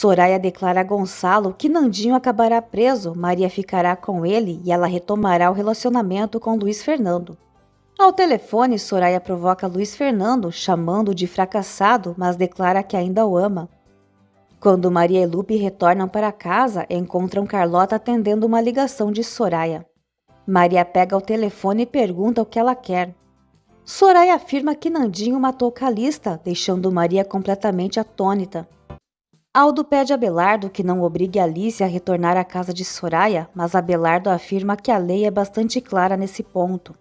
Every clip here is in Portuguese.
Soraya declara a Gonçalo que Nandinho acabará preso, Maria ficará com ele e ela retomará o relacionamento com Luiz Fernando. Ao telefone, Soraya provoca Luiz Fernando, chamando-o de fracassado, mas declara que ainda o ama. Quando Maria e Lupe retornam para casa, encontram Carlota atendendo uma ligação de Soraya. Maria pega o telefone e pergunta o que ela quer. Soraya afirma que Nandinho matou Calista, deixando Maria completamente atônita. Aldo pede a Abelardo que não obrigue Alice a retornar à casa de Soraya, mas Abelardo afirma que a lei é bastante clara nesse ponto.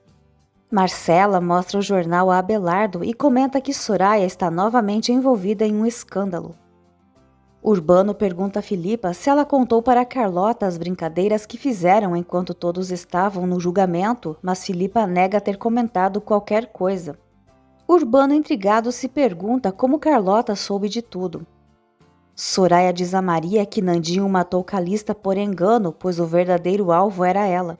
Marcela mostra o jornal a Abelardo e comenta que Soraya está novamente envolvida em um escândalo. Urbano pergunta a Filipa se ela contou para Carlota as brincadeiras que fizeram enquanto todos estavam no julgamento, mas Filipa nega ter comentado qualquer coisa. Urbano, intrigado, se pergunta como Carlota soube de tudo. Soraya diz a Maria que Nandinho matou Calista por engano, pois o verdadeiro alvo era ela.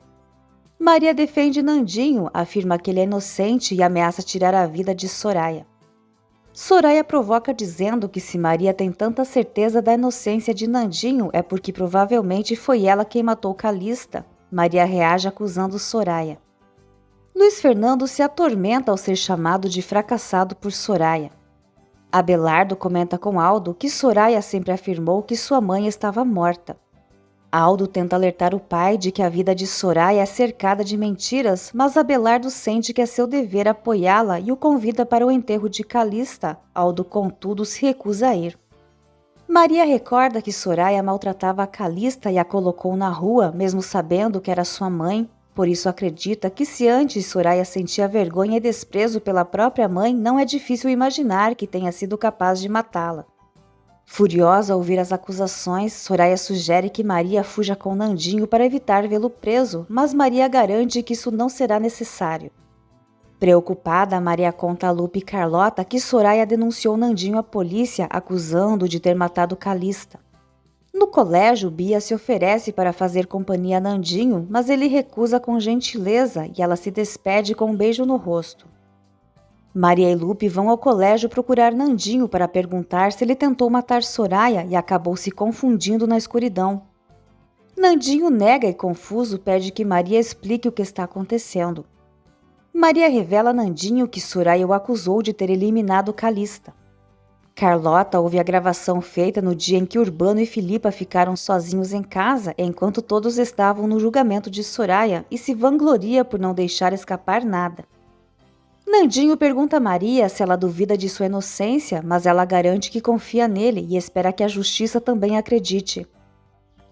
Maria defende Nandinho, afirma que ele é inocente e ameaça tirar a vida de Soraya. Soraya provoca dizendo que se Maria tem tanta certeza da inocência de Nandinho é porque provavelmente foi ela quem matou Calista. Maria reage acusando Soraya. Luiz Fernando se atormenta ao ser chamado de fracassado por Soraya. Abelardo comenta com Aldo que Soraya sempre afirmou que sua mãe estava morta. Aldo tenta alertar o pai de que a vida de Soraya é cercada de mentiras, mas Abelardo sente que é seu dever apoiá-la e o convida para o enterro de Calista. Aldo, contudo, se recusa a ir. Maria recorda que Soraya maltratava a Calista e a colocou na rua, mesmo sabendo que era sua mãe. Por isso acredita que se antes Soraya sentia vergonha e desprezo pela própria mãe, não é difícil imaginar que tenha sido capaz de matá-la. Furiosa ao ouvir as acusações, Soraya sugere que Maria fuja com Nandinho para evitar vê-lo preso, mas Maria garante que isso não será necessário. Preocupada, Maria conta a Lupe e Carlota que Soraya denunciou Nandinho à polícia, acusando-o de ter matado Calista. No colégio, Bia se oferece para fazer companhia a Nandinho, mas ele recusa com gentileza e ela se despede com um beijo no rosto. Maria e Lupe vão ao colégio procurar Nandinho para perguntar se ele tentou matar Soraya e acabou se confundindo na escuridão. Nandinho nega e, confuso, pede que Maria explique o que está acontecendo. Maria revela a Nandinho que Soraya o acusou de ter eliminado Calista. Carlota ouve a gravação feita no dia em que Urbano e Filipa ficaram sozinhos em casa, enquanto todos estavam no julgamento de Soraya, e se vangloria por não deixar escapar nada. Nandinho pergunta a Maria se ela duvida de sua inocência, mas ela garante que confia nele e espera que a justiça também acredite.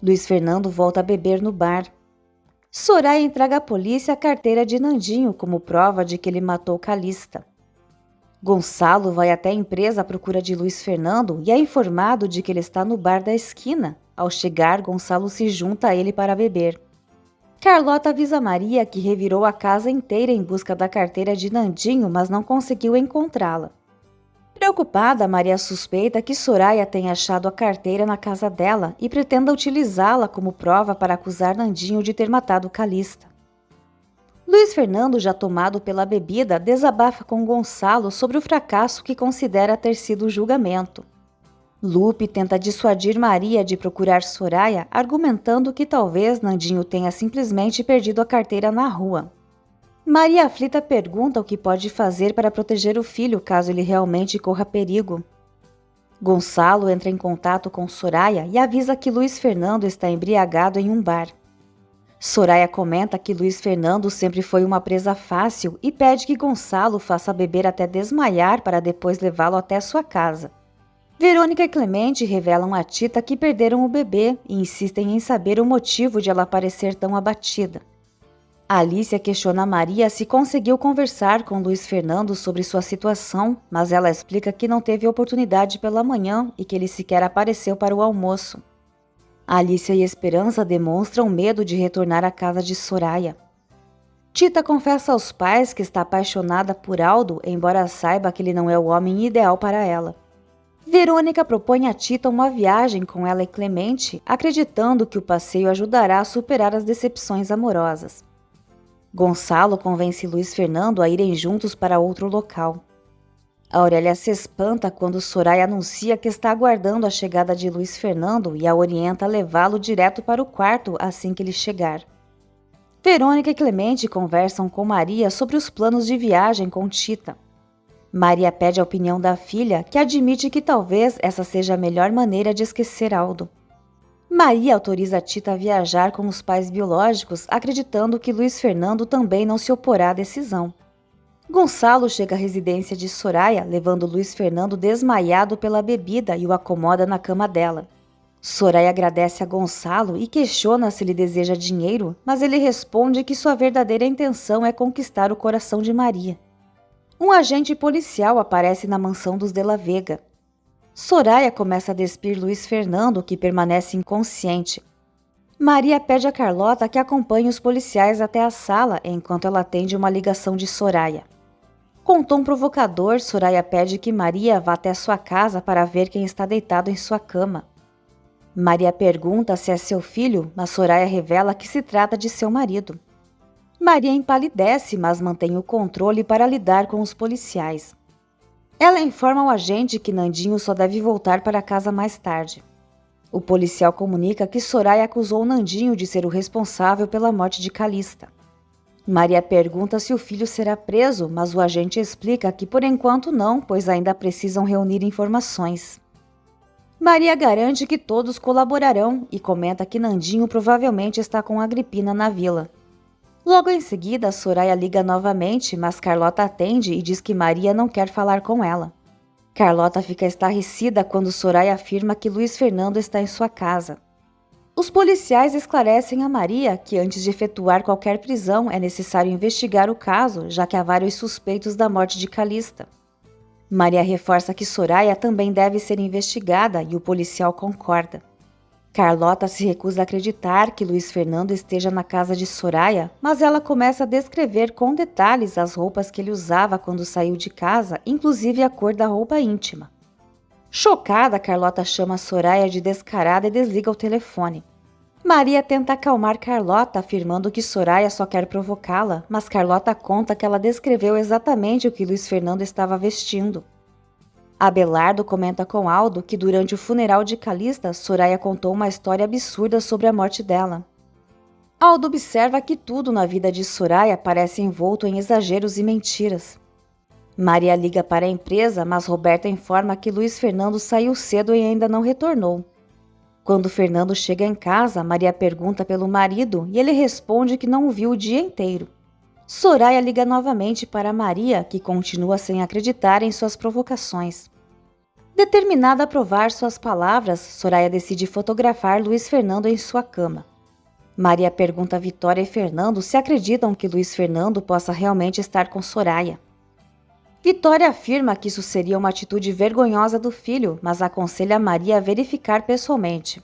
Luiz Fernando volta a beber no bar. Soraya entrega à polícia a carteira de Nandinho como prova de que ele matou Calista. Gonçalo vai até a empresa à procura de Luiz Fernando e é informado de que ele está no bar da esquina. Ao chegar, Gonçalo se junta a ele para beber. Carlota avisa Maria que revirou a casa inteira em busca da carteira de Nandinho, mas não conseguiu encontrá-la. Preocupada, Maria suspeita que Soraya tenha achado a carteira na casa dela e pretenda utilizá-la como prova para acusar Nandinho de ter matado Calista. Luiz Fernando, já tomado pela bebida, desabafa com Gonçalo sobre o fracasso que considera ter sido o julgamento. Lupe tenta dissuadir Maria de procurar Soraya, argumentando que talvez Nandinho tenha simplesmente perdido a carteira na rua. Maria aflita pergunta o que pode fazer para proteger o filho caso ele realmente corra perigo. Gonçalo entra em contato com Soraya e avisa que Luiz Fernando está embriagado em um bar. Soraya comenta que Luiz Fernando sempre foi uma presa fácil e pede que Gonçalo faça beber até desmaiar para depois levá-lo até sua casa. Verônica e Clemente revelam a Tita que perderam o bebê e insistem em saber o motivo de ela parecer tão abatida. Alicia questiona Maria se conseguiu conversar com Luiz Fernando sobre sua situação, mas ela explica que não teve oportunidade pela manhã e que ele sequer apareceu para o almoço. Alicia e Esperança demonstram medo de retornar à casa de Soraya. Tita confessa aos pais que está apaixonada por Aldo, embora saiba que ele não é o homem ideal para ela. Verônica propõe a Tita uma viagem com ela e Clemente, acreditando que o passeio ajudará a superar as decepções amorosas. Gonçalo convence Luiz Fernando a irem juntos para outro local. A Aurélia se espanta quando Soraya anuncia que está aguardando a chegada de Luiz Fernando e a orienta a levá-lo direto para o quarto assim que ele chegar. Verônica e Clemente conversam com Maria sobre os planos de viagem com Tita. Maria pede a opinião da filha, que admite que talvez essa seja a melhor maneira de esquecer Aldo. Maria autoriza Tita a viajar com os pais biológicos, acreditando que Luiz Fernando também não se oporá à decisão. Gonçalo chega à residência de Soraya, levando Luiz Fernando desmaiado pela bebida e o acomoda na cama dela. Soraya agradece a Gonçalo e questiona se ele deseja dinheiro, mas ele responde que sua verdadeira intenção é conquistar o coração de Maria. Um agente policial aparece na mansão dos De la Vega. Soraya começa a despir Luiz Fernando, que permanece inconsciente. Maria pede a Carlota que acompanhe os policiais até a sala enquanto ela atende uma ligação de Soraya. Com tom provocador, Soraya pede que Maria vá até sua casa para ver quem está deitado em sua cama. Maria pergunta se é seu filho, mas Soraya revela que se trata de seu marido. Maria empalidece, mas mantém o controle para lidar com os policiais. Ela informa ao agente que Nandinho só deve voltar para casa mais tarde. O policial comunica que Soraya acusou Nandinho de ser o responsável pela morte de Calista. Maria pergunta se o filho será preso, mas o agente explica que por enquanto não, pois ainda precisam reunir informações. Maria garante que todos colaborarão e comenta que Nandinho provavelmente está com Agripina na vila. Logo em seguida, Soraya liga novamente, mas Carlota atende e diz que Maria não quer falar com ela. Carlota fica estarrecida quando Soraya afirma que Luiz Fernando está em sua casa. Os policiais esclarecem a Maria que antes de efetuar qualquer prisão é necessário investigar o caso, já que há vários suspeitos da morte de Calista. Maria reforça que Soraya também deve ser investigada e o policial concorda. Carlota se recusa a acreditar que Luiz Fernando esteja na casa de Soraya, mas ela começa a descrever com detalhes as roupas que ele usava quando saiu de casa, inclusive a cor da roupa íntima. Chocada, Carlota chama Soraya de descarada e desliga o telefone. Maria tenta acalmar Carlota, afirmando que Soraya só quer provocá-la, mas Carlota conta que ela descreveu exatamente o que Luiz Fernando estava vestindo. Abelardo comenta com Aldo que durante o funeral de Calista, Soraya contou uma história absurda sobre a morte dela. Aldo observa que tudo na vida de Soraya parece envolto em exageros e mentiras. Maria liga para a empresa, mas Roberta informa que Luiz Fernando saiu cedo e ainda não retornou. Quando Fernando chega em casa, Maria pergunta pelo marido e ele responde que não o viu o dia inteiro. Soraya liga novamente para Maria, que continua sem acreditar em suas provocações. Determinada a provar suas palavras, Soraya decide fotografar Luiz Fernando em sua cama. Maria pergunta a Vitória e Fernando se acreditam que Luiz Fernando possa realmente estar com Soraya. Vitória afirma que isso seria uma atitude vergonhosa do filho, mas aconselha Maria a verificar pessoalmente.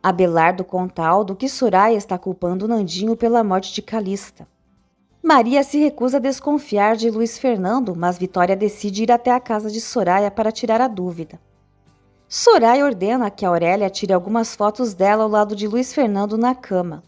Abelardo conta a Aldo que Soraya está culpando Nandinho pela morte de Calista. Maria se recusa a desconfiar de Luiz Fernando, mas Vitória decide ir até a casa de Soraya para tirar a dúvida. Soraya ordena que Aurélia tire algumas fotos dela ao lado de Luiz Fernando na cama.